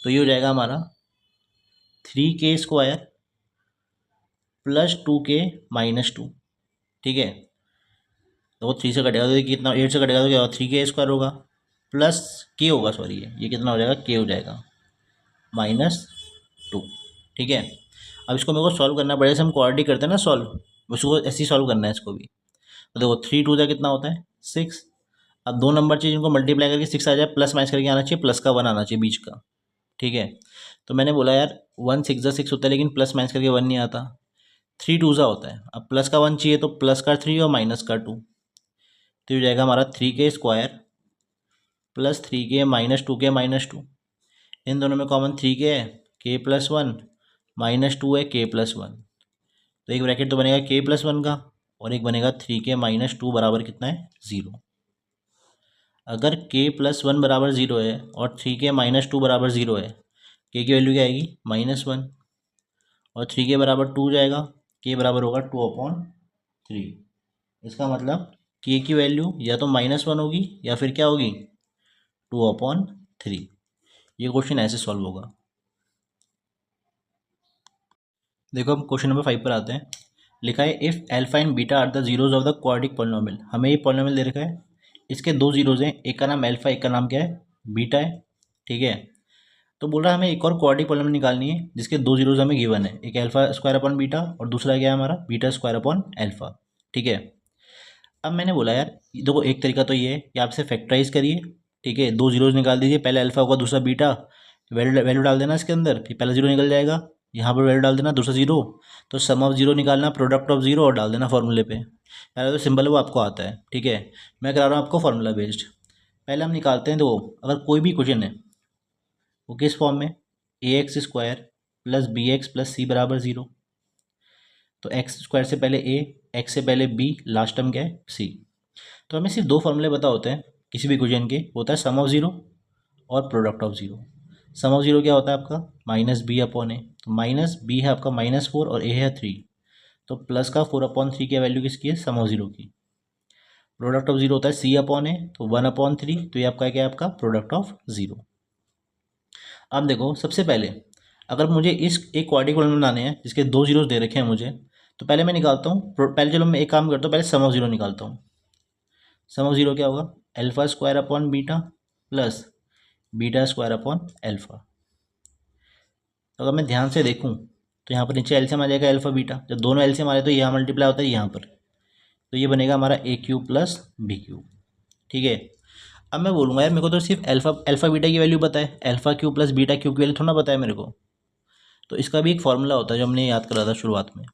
तो ये हो जाएगा हमारा 3 के स्क्वायर प्लस 2 के -2। ठीक है, तो वो 3 से कटेगा तो ये कितना 8 से कटेगा तो क्या होगा 3 के स्क्वायर होगा प्लस के होगा, सॉरी ये कितना हो जाएगा के हो जाएगा -2। ठीक है, अब इसको मेरे को सॉल्व करना पड़ेगा, जैसे हम क्वाड्रेटिक करते हैं ना सॉल्व, उसको ऐसे ही सॉल्व करना है इसको भी। तो देखो 3 2 कितना होता है 6। अब दो नंबर चाहिए जिनको मल्टीप्लाई करके 6 आ जाए, प्लस माइनस करके आना चाहिए, प्लस का 1 आना चाहिए बीच का। ठीक है, तो मैंने बोला यार 1 6 6 होता है, लेकिन प्लस माइनस करके 1 नहीं आता। 3 2 होता है, अब प्लस का 1 चाहिए तो प्लस का 3 और माइनस का 2, तो हो जाएगा हमारा 3 के स्क्वायर प्लस 3 के -2 के -2। इन दोनों में कॉमन 3 के है, k+1 -2 है k+1, तो एक ब्रैकेट तो बनेगा k+1 का, और एक बनेगा 3 के -2 बराबर कितना है 0। अगर k+1 बराबर 0 है और 3 के -2 बराबर 0 है, k की वैल्यू क्या आएगी -1, और 3 के बराबर 2 जाएगा, k बराबर होगा 2/3। इसका मतलब k की वैल्यू या तो -1 होगी या फिर क्या होगी 2/3। ये क्वेश्चन ऐसे सॉल्व होगा। देखो हम क्वेश्चन नंबर 5 पर आते हैं। लिखा है if alpha and beta are the zeros of the quadratic polynomial. हमें ये पॉलिनोमियल दे रखा है, इसके दो जीरोज हैं, एक का नाम अल्फा, एक का नाम क्या है बीटा है। ठीक है, तो बोल रहा है हमें एक और क्वाड्रेटिक पॉलिनोमियल निकालनी है जिसके दो जीरोज हमें गिवन है, एक अल्फा स्क्वायर अपॉन बीटा और दूसरा क्या है हमारा बीटा स्क्वायर अपॉन अल्फा। ठीक है, अब मैंने बोला यार देखो एक तरीका तो ये है कि आप इसे फैक्टराइज करिए। ठीक है, दो जीरोज निकाल दीजिए, पहले अल्फा होगा दूसरा बीटा, वैल्यू वैल्यू डाल देना इसके अंदर, फिर पहला जीरो निकल जाएगा, यहाँ पर वैल्यू डाल देना दूसरा जीरो, तो सम ऑफ जीरो निकालना, प्रोडक्ट ऑफ जीरो और डाल देना फॉर्मूले पे। पहले तो सिंबल वो आपको आता है। ठीक है, मैं करा रहा हूँ आपको फॉर्मूला बेस्ड। पहले हम निकालते हैं, देखो अगर कोई भी क्वेश्चन है वो किस फॉर्म में, ax² + bx + c बराबर 0। तो x² से पहले a, x से पहले b, लास्ट टर्म क्या है c। तो हमें सिर्फ दो फॉर्मूले पता होते हैं किसी भी क्वेश्चन के, होता है सम ऑफ जीरो और product of zero. Sum of zero क्या होता है आपका -b/a, तो -b है आपका -4 और a है 3, तो प्लस का 4/3 की वैल्यू किसकी है सम ऑफ जीरो की। प्रोडक्ट ऑफ जीरो होता है c/a, तो 1/3, तो ये आपका क्या है आपका प्रोडक्ट ऑफ जीरो। अब देखो सबसे पहले अगर मुझे इस एक क्वाड्रेटिक पॉलिनोमियल बनाने हैं जिसके दो जीरोस दे रखे हैं मुझे, तो पहले मैं निकालता हूँ, पहले चलो मैं एक काम करता हूँ, पहले सम ऑफ जीरो निकालता हूँ। सम ऑफ जीरो क्या होगा α² upon beta plus beta square upon alpha. तो अगर मैं ध्यान से देखूँ तो यहाँ पर नीचे एलसीएम आ जाएगा अल्फा बीटा, जब दोनों एलसीएम आ रहे तो यहाँ मल्टीप्लाई होता है यहाँ पर, तो ये बनेगा हमारा a³ + b³। ठीक है, अब मैं बोलूँगा यार मेरे को तो सिर्फ अल्फा बीटा की वैल्यू पता है, α³ + β³ की वैल्यू थोड़ा पता है मेरे को। तो इसका भी एक फार्मूला होता है जो हमने याद करा था शुरुआत में।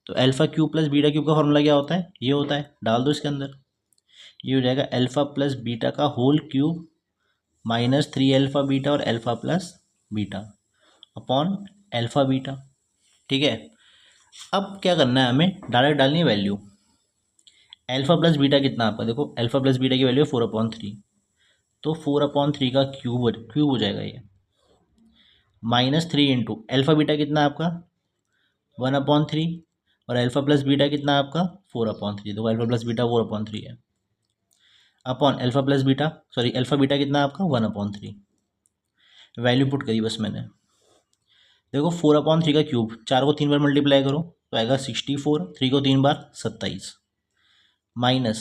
तो α³ + β³ का फार्मूला क्या होता है, ये होता है, डाल दो इसके अंदर, ये हो जाएगा अल्फा प्लस बीटा का होल क्यूब -3 α बीटा और alpha plus beta upon alpha beta. ठीक है, अब क्या करना है हमें, डायरेक्ट डालनी है वैल्यू। अल्फा प्लस बीटा कितना आपका, देखो अल्फा प्लस बीटा की वैल्यू 4/3, तो 4/3 का क्यूब हो जाएगा ये, -3 इंटू अल्फा बीटा कितना है आपका 1/3, और अल्फा प्लस बीटा कितना है आपका 4/3, तो अल्फा प्लस बीटा 4/3 है, upon alpha plus beta, sorry alpha beta कितना है आपका 1/3। वैल्यू पुट करी बस मैंने। देखो 4/3 का क्यूब, 4 को 3 बार मल्टीप्लाई करो तो आएगा 64, 3 को 3 बार 27, माइनस,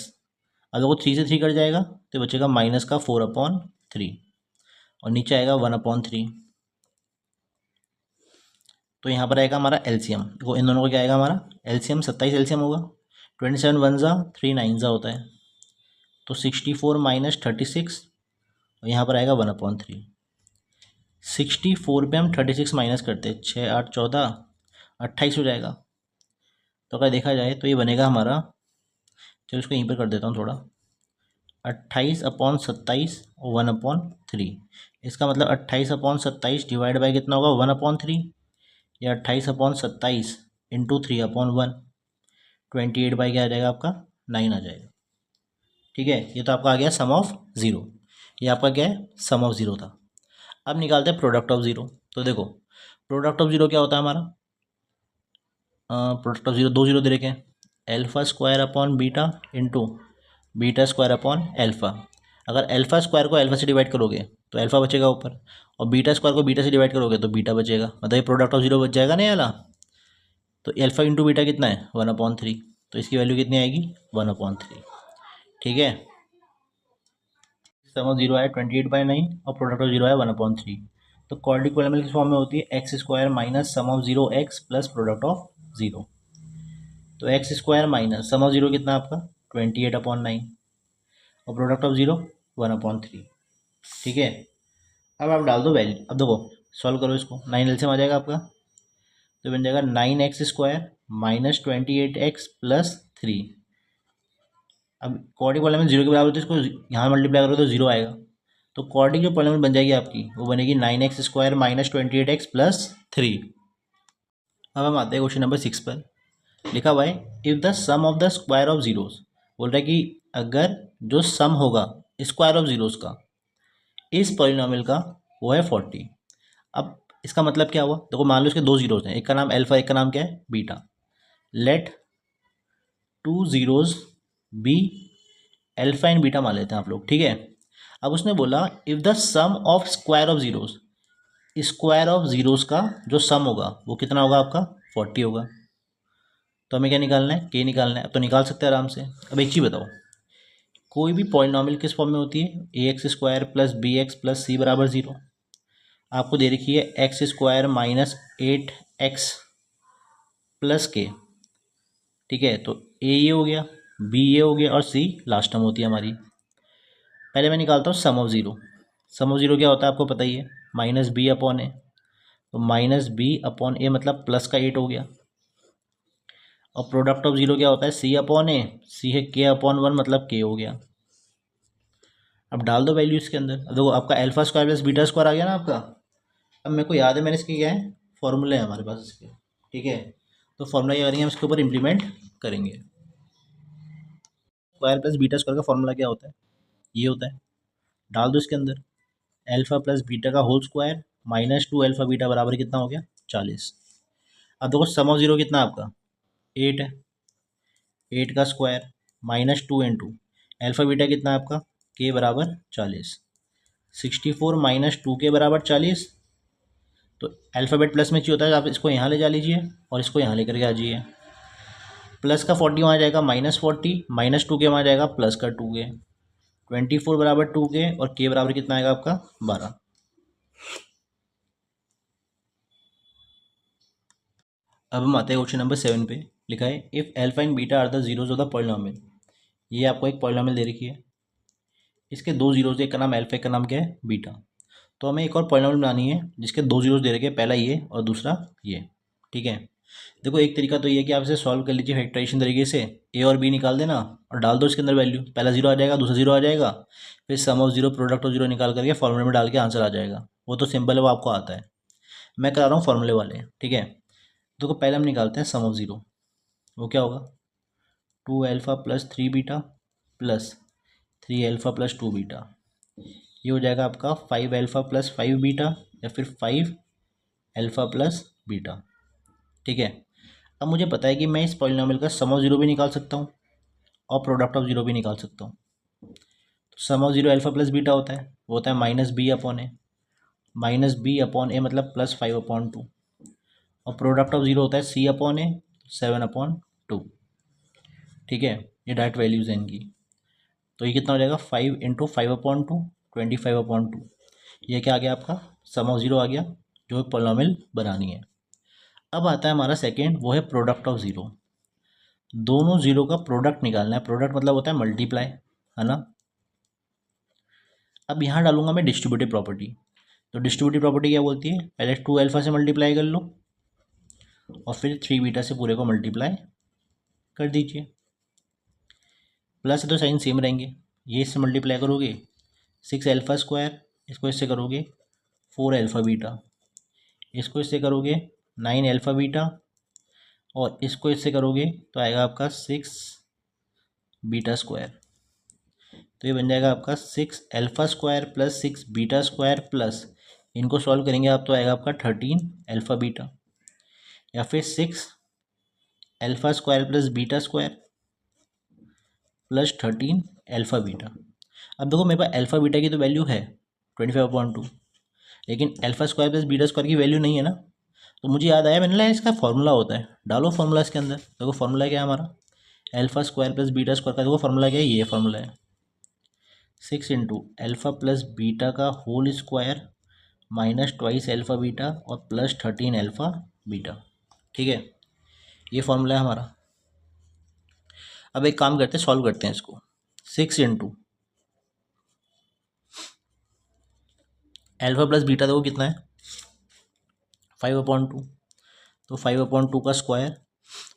अब देखो 3 से 3 कट जाएगा तो बचेगा माइनस का 4/3, और नीचे आएगा 1/3। तो यहाँ पर आएगा हमारा एलसीएम, देखो इन दोनों को क्या आएगा हमारा एलसीएम, 27 एलसीएम होगा, 27 1 जा 3 9 जा होता है, तो 64 - 36, और यहाँ पर आएगा 1/3। 64 पे हम 36 माइनस करते हैं, 6 8 14 28 हो जाएगा। तो अगर देखा जाए तो ये बनेगा हमारा, चलो इसको यहीं पर कर देता हूँ थोड़ा, 28/27 और 1/3। इसका मतलब 28/27 डिवाइड बाई कितना होगा 1/3, या 28/27 इंटू 3/1, 28 बाई क्या आ जाएगा आपका 9 आ जाएगा। ठीक है, ये तो आपका आ गया सम ऑफ ज़ीरो, ये आपका क्या है सम ऑफ ज़ीरो था। अब निकालते हैं प्रोडक्ट ऑफ ज़ीरो। तो देखो प्रोडक्ट ऑफ ज़ीरो क्या होता है हमारा, प्रोडक्ट ऑफ ज़ीरो दो जीरो दे रखे हैं, α² upon beta into beta square upon alpha. अगर अल्फा स्क्वायर को अल्फा से डिवाइड करोगे तो अल्फा बचेगा ऊपर, और बीटा स्क्वायर को बीटा से डिवाइड करोगे तो बीटा बचेगा, मतलब ये प्रोडक्ट ऑफ जीरो बच जाएगा ना ये वाला। तो अल्फा इंटू बीटा कितना है 1/3, तो इसकी वैल्यू कितनी आएगी 1/3। ठीक है, सम ऑफ जीरो है 28/9 और प्रोडक्ट ऑफ जीरो है 1/3, तो क्वाड्रेटिक पॉलिनॉमियल किस फॉर्म में होती है, x square minus sum of zero x plus product of zero. तो x square minus sum of zero कितना आपका 28/9 और प्रोडक्ट ऑफ जीरो 1/3। ठीक है, अब आप डाल दो वैल्यू। अब देखो सॉल्व करो इसको, 9 एलसीएम आ जाएगा आपका, तो बन जाएगा 9x² माइनस 28x प्लस 3। अब क्वाड्रेटिक पॉलिनॉमियल जीरो के बराबर, तो इसको यहाँ मल्टीप्लाई करो तो जीरो आएगा। तो क्वाड्रेटिक जो पॉलिनॉमियल बन जाएगी आपकी वो बनेगी 9x² माइनस 28x प्लस 3। अब हम आते हैं क्वेश्चन नंबर 6 पर। लिखा हुआ है if the sum of the square of zeros, बोल रहा है कि अगर जो सम होगा स्क्वायर ऑफ जीरोस का इस पॉलिनॉमियल का वो है 40। अब इसका मतलब क्या हुआ, देखो मान लो इसके दो जीरोस हैं, एक का नाम अल्फा, एक का नाम क्या है beta. Let two zeros be alpha and beta मान लेते हैं आप लोग, ठीक है। अब उसने बोला if the sum of square of zeros, square of zeros का जो सम होगा वो कितना होगा आपका 40 होगा। तो हमें क्या निकालना है, के निकालना है। अब तो निकाल सकते हैं आराम से। अब एक चीज़ बताओ, कोई भी पॉलिनॉमियल किस फॉर्म में होती है, ax² plus bx plus c बराबर 0। आपको दे रखी है x² माइनस 8x प्लस के, ठीक है। तो a ये हो गया, b ये हो गया और c लास्ट टर्म होती है हमारी। पहले मैं निकालता हूँ sum of zero. Sum of zero क्या होता है आपको पता ही है, माइनस बी अपॉन ए। तो माइनस बी अपॉन ए मतलब प्लस का 8 हो गया। और प्रोडक्ट ऑफ जीरो क्या होता है, सी अपॉन ए, सी है के अपॉन 1 मतलब के हो गया। अब डाल दो वैल्यू इसके अंदर। अब देखो आपका alpha square plus beta square आ गया ना आपका। अब मेरे को याद है मैंने इसके क्या है फॉर्मूले हैं हमारे पास इसके, ठीक है। तो फॉर्मूला क्या करेंगे हम इसके ऊपर इम्प्लीमेंट करेंगे। स्क्वायर प्लस बीटा स्क्वायर का फॉर्मूला क्या होता है, ये होता है। डाल दो इसके अंदर अल्फा प्लस बीटा का whole square minus 2 alpha beta बराबर कितना हो गया 40। अब देखो सम ऑफ जीरो कितना आपका 8 है, 8 का square minus 2 into alpha beta कितना है आपका के बराबर 40। 64 माइनस 2 के बराबर 40। तो अल्फ़ाबेट प्लस में चाहिए होता है, आप इसको यहाँ ले जा लीजिए और इसको यहाँ लेकर के आ जाइए। प्लस का 40 वहाँ जाएगा माइनस 40, माइनस 2 के वहाँ जाएगा प्लस का 2 के। 24 बराबर 2 के और के बराबर कितना आएगा आपका 12। अब हम आते हैं क्वेश्चन नंबर 7 पे। लिखा है if alpha and beta are the zeros of the polynomial. ये आपको एक पॉलिनॉमियल दे रखी है, इसके दो जीरोज, एक का नाम अल्फा, एक का नाम क्या है बीटा। तो हमें एक और पॉलिनॉमियल बनानी है जिसके दो जीरोज दे रखे हैं, पहला ये और दूसरा ये, ठीक है। देखो एक तरीका तो ये है कि आप इसे सॉल्व कर लीजिए फैक्टराइजेशन तरीके से, ए और बी निकाल देना और डाल दो इसके अंदर वैल्यू, पहला जीरो आ जाएगा, दूसरा जीरो आ जाएगा, फिर sum of zero product of zero निकाल करके फॉर्मूले में डाल के आंसर आ जाएगा। वो तो सिंपल है, वो आपको आता है। मैं करा रहा हूँ फॉर्मूले वाले, ठीक है। देखो पहले हम निकालते हैं सम ऑफ जीरो। वो क्या होगा 2 alpha plus 3 beta plus 3 alpha plus 2 beta. ये हो जाएगा आपका 5 अल्फा प्लस 5 बीटा या फिर 5 अल्फा प्लस बीटा, ठीक है। अब मुझे पता है कि मैं इस पॉलिनॉमियल का सम ऑफ जीरो भी निकाल सकता हूँ और प्रोडक्ट ऑफ जीरो भी निकाल सकता हूँ। तो sum of zero alpha plus beta होता है, वो होता है minus B upon a. Minus B upon a मतलब प्लस 5/2। और प्रोडक्ट ऑफ जीरो होता है सी अपॉन ए 7/2, ठीक है। ये डायरेक्ट वैल्यूज़ हैं इनकी। तो ये कितना हो जाएगा 5 इंटू 5/2 25/2। ये क्या आ गया आपका सम ऑफ जीरो आ गया, जो पॉलिनॉमियल बनानी है। अब आता है हमारा सेकेंड, वो है प्रोडक्ट ऑफ ज़ीरो। दोनों ज़ीरो का प्रोडक्ट निकालना है। प्रोडक्ट मतलब होता है मल्टीप्लाई, है ना। अब यहाँ डालूंगा मैं डिस्ट्रीब्यूटिव प्रॉपर्टी। तो डिस्ट्रीब्यूटिव प्रॉपर्टी क्या बोलती है, पहले 2 अल्फा से मल्टीप्लाई कर लो और फिर 3 बीटा से पूरे को मल्टीप्लाई कर दीजिए। प्लस है तो साइन सेम रहेंगे, ये इससे मल्टीप्लाई करोगे 6 अल्फा स्क्वायर, इसको इससे करोगे 4 अल्फा बीटा, इसको इससे करोगे 9 अल्फा बीटा और इसको इससे करोगे तो आएगा आपका 6 बीटा स्क्वायर। तो ये बन जाएगा आपका 6 alpha square plus 6 beta square plus, इनको सॉल्व करेंगे आप तो आएगा आपका 13 अल्फा बीटा, या फिर 6 alpha square plus beta square plus 13 alpha beta. अब देखो मेरे पास अल्फा बीटा की तो वैल्यू है 25/2, लेकिन alpha square plus beta square की वैल्यू नहीं है ना। तो मुझे याद आया, मैंने इसका फॉर्मूला होता है, डालो फॉर्मूला इसके अंदर। देखो फॉर्मूला क्या है हमारा, alpha square plus beta square का देखो फॉर्मूला क्या है, ये फॉर्मूला है 6 इंटू अल्फा प्लस बीटा का whole square minus twice alpha beta और प्लस 13 अल्फ़ा बीटा। ठीक है, ये फॉर्मूला है हमारा। अब एक काम करते हैं, सॉल्व करते हैं इसको। 6 इंटू अल्फ़ा प्लस बीटा देखो कितना है, 5/2। तो 5/2 का square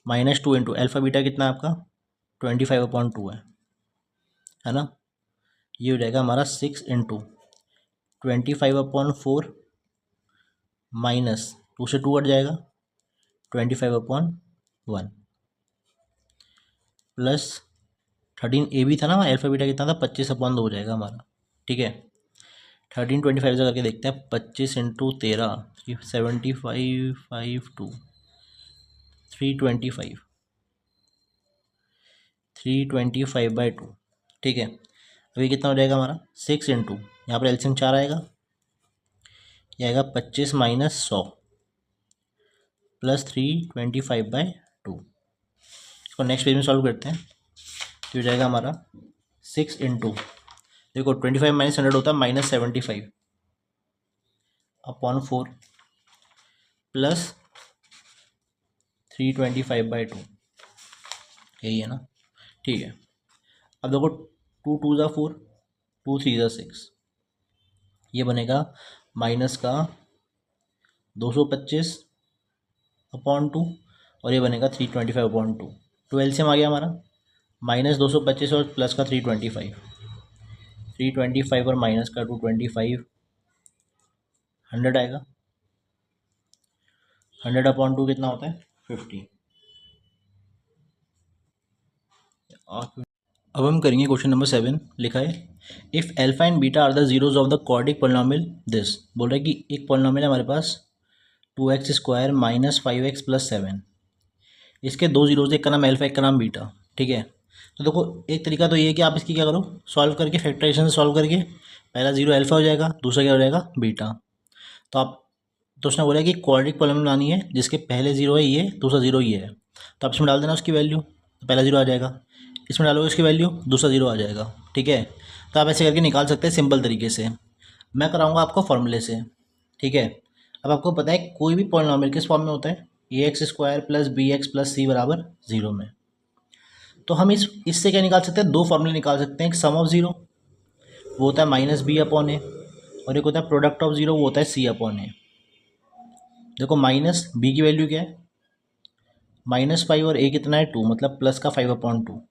minus 2 into alpha beta कितना है आपका 25/2 है ना। ये हो जाएगा हमारा 6 इंटू 25/4 माइनस 2 से 2 कट जाएगा 25/1 प्लस 13 ए भी था ना, अल्फ़ा बीटा कितना था 25/2 हो जाएगा हमारा। ठीक है, 13 25 से करके देखते हैं। 25 इंटू 13 75 5 2 325 325/2। ठीक है, अभी कितना हो जाएगा हमारा 6 इंटू, यहाँ पर एलसीएम 4 आएगा, ये आएगा 25 माइनस 100 प्लस 325/2। इसको नेक्स्ट पेज में सॉल्व करते हैं। तो हो जाएगा हमारा 6 इंटू, देखो 25 माइनस 100 होता है -75/4 प्लस 325/2, यही है ना। ठीक है, अब देखो 2 2 ज़ा 4, 2 3 ज़ा 6, ये बनेगा माइनस का 225/2 और ये बनेगा 325/2। तो एलसीएम आ गया हमारा माइनस 225 और प्लस का 325 और माइनस का 225 100 आएगा। 100/2 कितना होता है 50। अब हम करेंगे क्वेश्चन नंबर 7। लिखा है if alpha and beta are the zeros of the quadratic polynomial this. बोल रहा है कि एक पोलिनोमियल है हमारे पास 2x² माइनस 5x प्लस 7, इसके दो जीरोज, एक का नाम अल्फा एक का नाम बीटा। ठीक है, तो देखो एक तरीका तो ये है कि आप इसकी क्या करो, सॉल्व करके फैक्टराइजेशन से सॉल्व करके पहला जीरो अल्फा हो जाएगा, दूसरा क्या हो जाएगा बीटा। तो आप, तो उसने बोला कि क्वाड्रिक पोलिनोमियल बनानी है जिसके पहले जीरो है ये, दूसरा जीरो ये है, तो आप इसमें डाल देना उसकी वैल्यू, तो पहला जीरो आ जाएगा, इसमें डालोगे उसकी वैल्यू, दूसरा जीरो आ जाएगा। ठीक है, तो आप ऐसे करके निकाल सकते हैं सिंपल तरीके से। मैं कराऊंगा आपको फॉर्मूले से। ठीक है, अब आपको पता है कोई भी पॉलिनोमियल किस फॉर्म में होता है, ax² plus bx plus c बराबर 0 में। तो हम इससे क्या निकाल सकते हैं, दो फॉर्मूले निकाल सकते हैं। एक सम ऑफ ज़ीरो वो होता है -b/a, और एक होता है प्रोडक्ट ऑफ ज़ीरो वो होता है c/a। देखो माइनस b की वैल्यू क्या है -5 और a कितना है 2, मतलब प्लस का 5/2,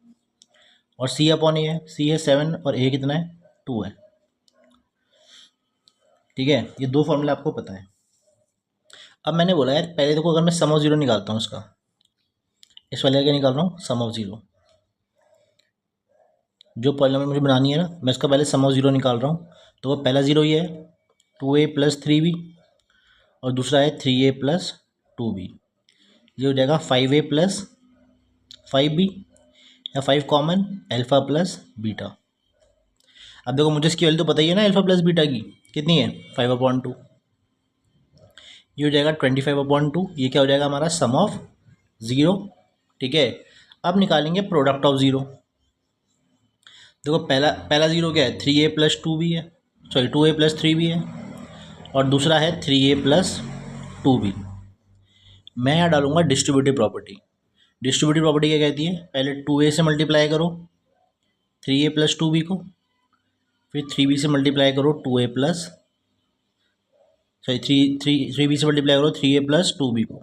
और c/a है, c है 7 और a कितना है 2 है। ठीक है, ये दो फॉर्मूला आपको पता है। अब मैंने बोला यार पहले देखो, अगर मैं सम ऑफ ज़ीरो निकालता हूँ इसका, इस वाले का क्या निकाल रहा हूँ सम ऑफ ज़ीरो, जो पॉलिनोमियल मुझे बनानी है ना, मैं इसका पहले सम ऑफ ज़ीरो निकाल रहा हूँ। तो वो पहला ज़ीरो ये है 2a प्लस 3b, और दूसरा है 3a प्लस 2b। ये हो जाएगा 5a प्लस 5b, या 5 कॉमन अल्फ़ा प्लस बीटा। अब देखो मुझे इसकी वैल्यू तो पता ही है ना, अल्फ़ा प्लस बीटा की कितनी है 5/2। ये हो जाएगा 25/2। ये क्या हो जाएगा हमारा सम ऑफ ज़ीरो। ठीक है, अब निकालेंगे प्रोडक्ट ऑफ ज़ीरो। देखो पहला पहला ज़ीरो क्या है 3a प्लस 2b है, सॉरी 2a प्लस 3b है, और दूसरा है 3a प्लस 2b। मैं यहाँ डालूंगा डिस्ट्रीब्यूटिव प्रॉपर्टी। डिस्ट्रीब्यूटिव प्रॉपर्टी क्या कहती है, पहले 2a से मल्टीप्लाई करो 3a प्लस 2b को, फिर 3b से मल्टीप्लाई करो 2a प्लस, सॉरी 3b से मल्टीप्लाई करो 3a प्लस 2b को।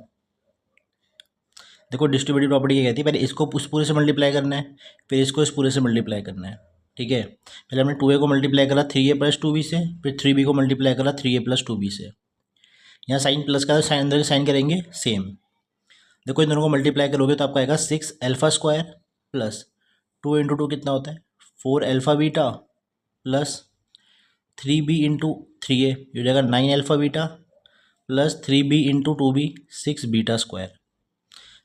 देखो डिस्ट्रीब्यूटिव प्रॉपर्टी क्या कहती है, पहले इसको उस पूरे से मल्टीप्लाई करना है, फिर इसको इस पूरे से मल्टीप्लाई करना है। ठीक है, पहले हमने 2a को मल्टीप्लाई करा 3a प्लस 2b से, फिर 3b को मल्टीप्लाई करा 3a प्लस 2b से। यहाँ साइन प्लस का साइन अंदर साइन करेंगे सेम। देखो इन दोनों को मल्टीप्लाई करोगे तो आपका आएगा 6 अल्फ़ा स्क्वायर प्लस 2 इंटू 2 कितना होता है 4 alpha beta plus 3b into 3a, ये हो जाएगा 9 alpha beta plus 3b into 2b 6 beta square.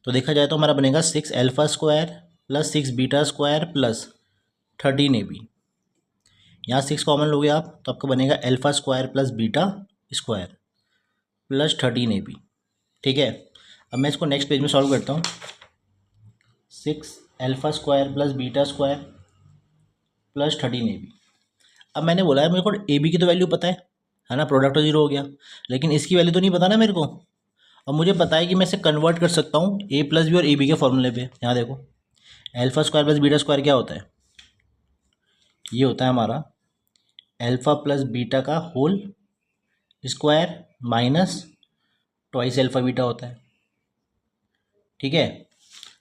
तो देखा जाए तो हमारा बनेगा 6 alpha square plus 6 beta square plus 13ab। यहाँ 6 कॉमन लोगे आप तो आपका बनेगा alpha square plus beta square plus 13ab। ठीक है, अब मैं इसको नेक्स्ट पेज में सॉल्व करता हूँ। 6 alpha square plus beta square plus 13ab। अब मैंने बोला है मेरे को ए बी की तो वैल्यू पता है है ना, प्रोडक्ट तो जीरो हो गया, लेकिन इसकी वैल्यू तो नहीं पता ना मेरे को। अब मुझे पता है कि मैं इसे कन्वर्ट कर सकता हूँ ए प्लस बी और ए बी के फॉर्मूले पे। यहाँ देखो, alpha square plus beta square क्या होता है, ये होता है हमारा एल्फा प्लस बीटा का whole square minus twice alpha beta होता है। ठीक है,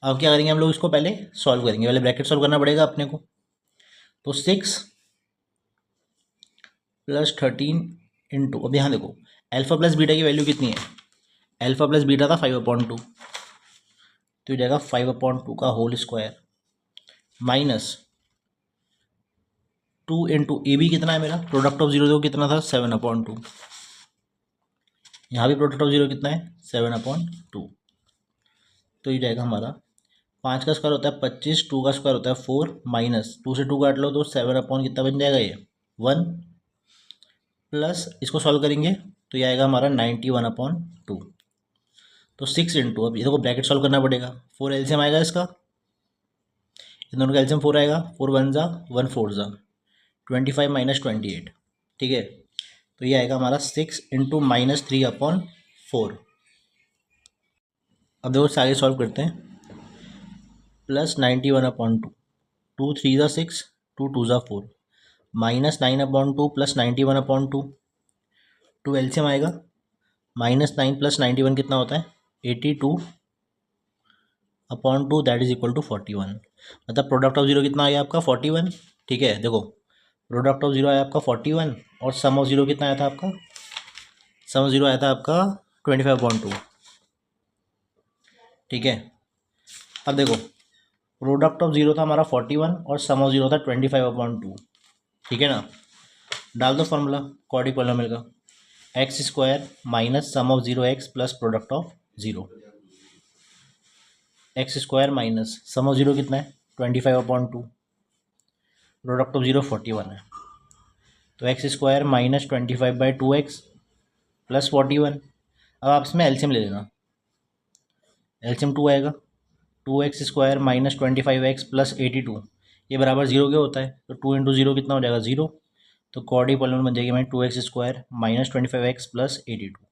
अब क्या करेंगे हम लोग, इसको पहले सॉल्व करेंगे, पहले ब्रैकेट सॉल्व करना पड़ेगा अपने को। तो 6 प्लस 13 इंटू, अब यहाँ देखो एल्फा प्लस बीटा की वैल्यू कितनी है, एल्फा प्लस बीटा था 5/2, तो ये जाएगा 5/2 का whole square minus 2 into A B कितना है मेरा, प्रोडक्ट ऑफ जीरो देखो कितना था 7/2, यहाँ भी प्रोडक्ट ऑफ जीरो कितना है 7/2, तो ये जाएगा हमारा 5 का स्क्वायर होता है 25, 2 का स्क्वायर होता है 4, माइनस 2 से 2 काट लो तो 7/, कितना बन जाएगा ये 1, प्लस इसको सॉल्व करेंगे तो ये आएगा हमारा 91/2। तो 6 इंटू, अब ये देखो ब्रैकेट सॉल्व करना पड़ेगा, 4 एलसीएम आएगा इसका, इन दोनों का एलसीएम 4 आएगा, 4 1 जा 1 4 जा 25 माइनस 28। ठीक है, तो ये आएगा हमारा 6 इंटू -3/4। अब देखो आगे सॉल्व करते हैं, प्लस 91/2, 2 3 जा 6, 2 2 जा 4, माइनस 9/2 प्लस 91/2, 2 एलसीएम आएगा, -9 प्लस 91 कितना होता है 82/2, दैट इज इक्वल टू 41। मतलब प्रोडक्ट ऑफ जीरो कितना आया आपका 41। ठीक है, देखो प्रोडक्ट ऑफ जीरो आया आपका 41 और सम ऑफ जीरो कितना आया था आपका, सम ऑफ जीरो आया था आपका 25/2। ठीक है, अब देखो प्रोडक्ट ऑफ जीरो था हमारा 41 और सम ऑफ जीरो था 25/2। ठीक है ना, डाल दो फॉर्मूला क्वाड्रिक पॉलिनोमियल का, x square minus sum of zero x plus product of zero, x square minus sum of zero कितना है 25/2, प्रोडक्ट ऑफ जीरो 41 है, तो x square minus 25/2x plus 41। अब आप इसमें एलसीएम ले लेना, एलसीएम 2 आएगा, 2x square minus 25x plus 82, ये बराबर जीरो के होता है, तो 2 इंटू जीरो कितना हो जाएगा 0, तो क्वाड्रिक पॉलिनोमियल बन जाएगी हमारी 2x square minus 25x plus 82।